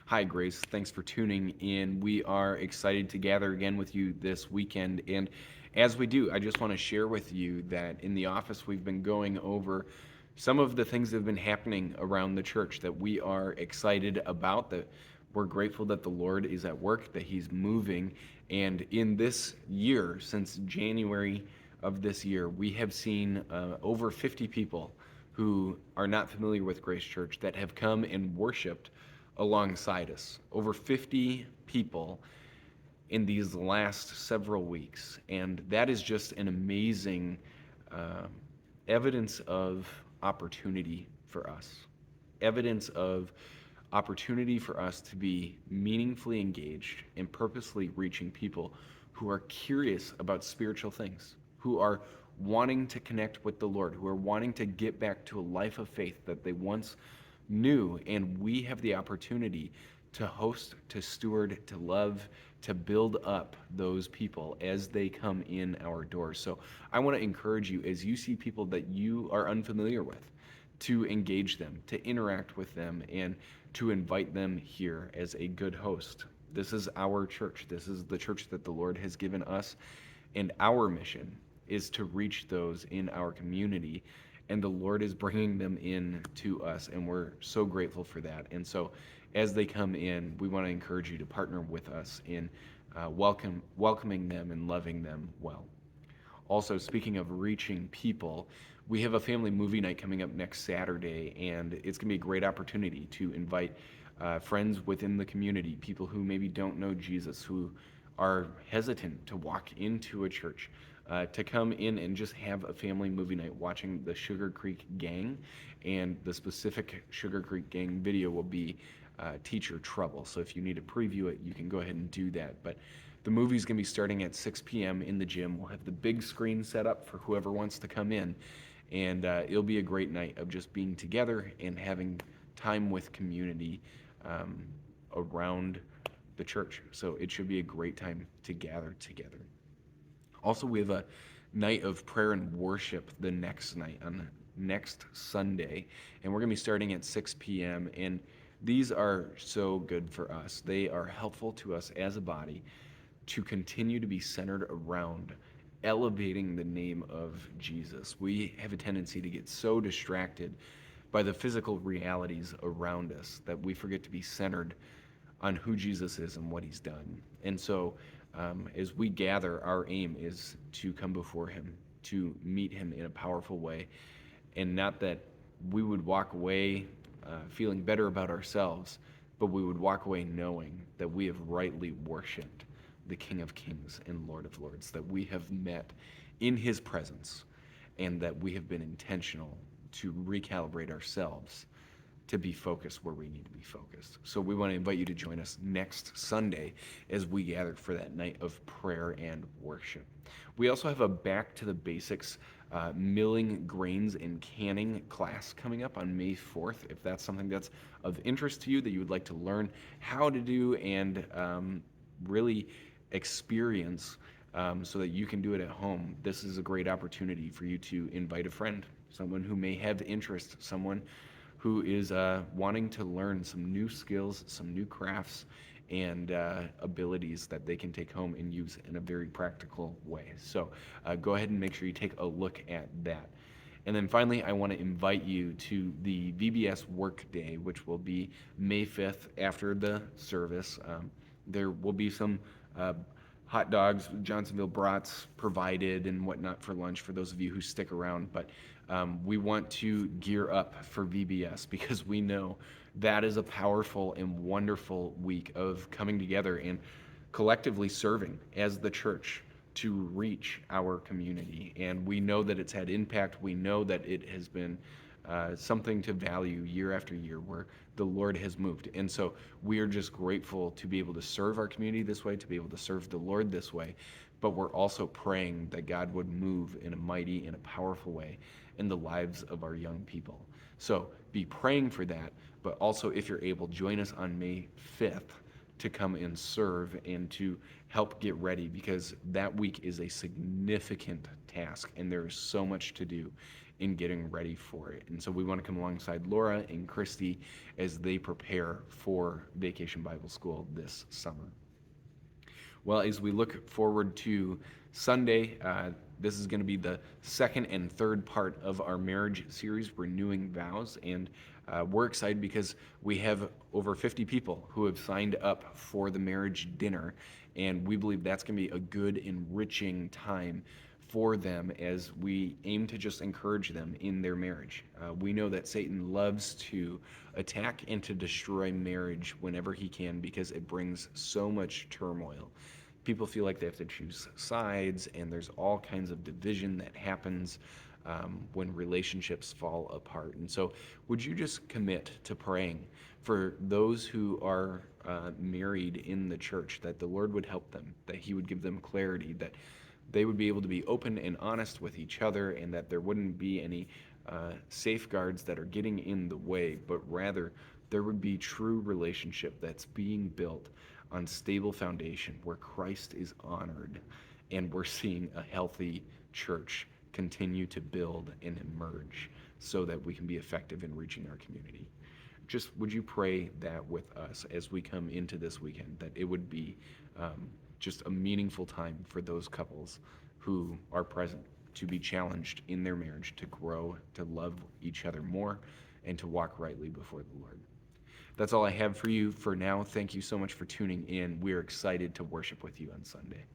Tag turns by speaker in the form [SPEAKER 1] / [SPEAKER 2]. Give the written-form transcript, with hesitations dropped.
[SPEAKER 1] Hi, Grace. Thanks for tuning in. We are excited to gather again with you this weekend. And as we do, I just want to share with you that in the office, we've been going over some of the things that have been happening around the church that we are excited about, that we're grateful that the Lord is at work, that He's moving. And in this year, since January of this year, we have seen over 50 people who are not familiar with Grace Church that have come and worshiped alongside us. Over 50 people in these last several weeks. And that is just an amazing uh, evidence of opportunity for us. Evidence of opportunity for us to be meaningfully engaged and purposely reaching people who are curious about spiritual things, who are wanting to connect with the Lord, who are wanting to get back to a life of faith that they once knew. And we have the opportunity to host, to steward, to love, to build up those people as they come in our doors. So I want to encourage you, as you see people that you are unfamiliar with, to engage them, to interact with them, and to invite them here as a good host. This is our church. This is the church that the Lord has given us. And our mission is to reach those in our community. And the Lord is bringing them in to us. And we're so grateful for that. And so as they come in, we want to encourage you to partner with us in welcoming them and loving them well. Also, speaking of reaching people, we have a family movie night coming up next Saturday, and it's going to be a great opportunity to invite friends within the community, people who maybe don't know Jesus, who are hesitant to walk into a church, to come in and just have a family movie night watching the Sugar Creek Gang. And the specific Sugar Creek Gang video will be Teacher Trouble. So if you need to preview it, you can go ahead and do that. But the movie's going to be starting at 6 p.m. in the gym. We'll have the big screen set up for whoever wants to come in. And it'll be a great night of just being together and having time with community around the church. So it should be a great time to gather together. Also, we have a night of prayer and worship the next night on next Sunday, and we're going to be starting at 6 p.m. And these are so good for us. They are helpful to us as a body to continue to be centered around elevating the name of Jesus. We have a tendency to get so distracted by the physical realities around us that we forget to be centered on who Jesus is and what He's done. And so, as we gather, our aim is to come before Him, to meet Him in a powerful way, and not that we would walk away feeling better about ourselves, but we would walk away knowing that we have rightly worshiped the King of Kings and Lord of Lords, that we have met in His presence, and that we have been intentional to recalibrate ourselves to be focused where we need to be focused. So we want to invite you to join us next Sunday as we gather for that night of prayer and worship. We also have a Back to the Basics milling grains and canning class coming up on May 4th. If that's something that's of interest to you, that you would like to learn how to do and really experience so that you can do it at home, this is a great opportunity for you to invite a friend, someone who may have interest, someone who is wanting to learn some new skills, some new crafts, and abilities that they can take home and use in a very practical way. So go ahead and make sure you take a look at that. And then finally, I want to invite you to the VBS Work Day, which will be May 5th after the service. There will be some hot dogs, Johnsonville brats provided and whatnot for lunch for those of you who stick around. But we want to gear up for VBS because we know that is a powerful and wonderful week of coming together and collectively serving as the church to reach our community. And we know that it's had impact. We know that it has been something to value year after year where the Lord has moved. And so we are just grateful to be able to serve our community this way, to be able to serve the Lord this way. But we're also praying that God would move in a mighty and a powerful way in the lives of our young people. So be praying for that, but also if you're able, join us on May 5th to come and serve and to help get ready, because that week is a significant task and there is so much to do. in getting ready for it. And so we want to come alongside Laura and Christy as they prepare for Vacation Bible School this summer. Well, as we look forward to Sunday, this is going to be the second and third part of our marriage series, Renewing Vows. And we're excited because we have over 50 people who have signed up for the marriage dinner. And we believe that's going to be a good, enriching time for them as we aim to just encourage them in their marriage. We know that Satan loves to attack and to destroy marriage whenever he can because it brings so much turmoil. People feel like they have to choose sides, and there's all kinds of division that happens when relationships fall apart. And so, would you just commit to praying for those who are married in the church, that the Lord would help them, that He would give them clarity, that they would be able to be open and honest with each other, and that there wouldn't be any safeguards that are getting in the way, but rather there would be true relationship that's being built on stable foundation where Christ is honored, and we're seeing a healthy church continue to build and emerge so that we can be effective in reaching our community. Just would you pray that with us as we come into this weekend, that it would be just a meaningful time for those couples who are present to be challenged in their marriage, to grow, to love each other more, and to walk rightly before the Lord. That's all I have for you for now. Thank you so much for tuning in. We're excited to worship with you on Sunday.